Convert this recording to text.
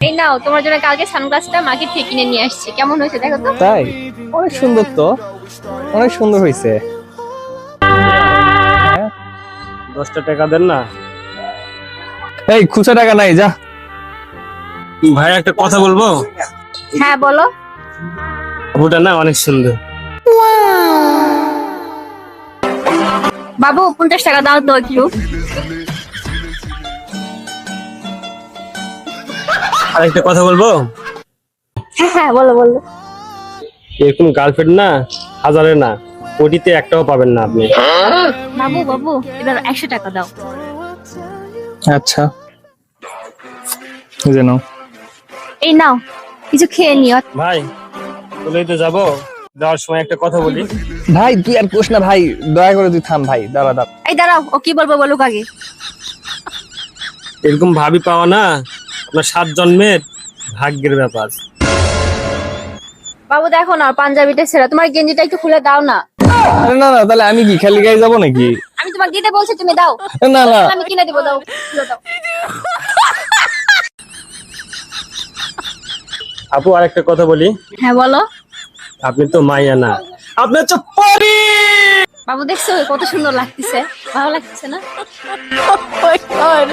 এই নাও, তোমার জন্য কালকে সানগ্লাসটা মাকে থেকে কিনে নিয়ে আসছি। কেমন হয়েছে দেখো তো। তাই? অনেক সুন্দর তো, অনেক সুন্দর হয়েছে। হ্যাঁ? 10টা টাকা দেন না। এই খুচরা টাকা নাই, যা। ভাই একটা কথা বলবো? হ্যাঁ বলো। আপুটা না অনেক সুন্দর। বাবু 50 টাকা দাও তো একটু। আর একটা কথা বলবো? হ্যাঁ হ্যাঁ বলো বলো। এরকম গার্লফ্রেন্ড না হাজারে না, কোটিতে একটাও পাবেন না আপনি। বাবু বাবু এবার 100 টাকা দাও। আচ্ছা, এই যে নাও। এই নাও, কিছু খেয়ে নিও। ভাই বলেই তো যাবো, যাওয়ার সময় একটা কথা বলি। ভাই তুই আর কোস না ভাই, দয়া করে তুই থাম ভাই, দাঁড়া দাঁড়া। এই দাঁড়াও, ও কি বলবো বলুক আগে। এরকম ভাবি পাওয়া না আপনার 7 জন্মের ভাগ্যের ব্যাপার। বাবু দেখো না, পাঞ্জাবিটা ছেঁড়া, তোমার গেঞ্জিটা একটু খুলে দাও না। আরে না না, তাহলে আমি কি খালি গায়ে যাবো নাকি? আমি তোমাকে দিতে বলছি, তুমি দাও। না না, আমি কিনে দেবো, দাও খুলে দাও। আপু আর একটা কথা বলি। হ্যাঁ বলো। আপনি তো মাইয়া না, আপনি হচ্ছে পরি। বাবু দেখছো কত সুন্দর লাগতেছে, ভালো লাগতেছে না? Oh my god.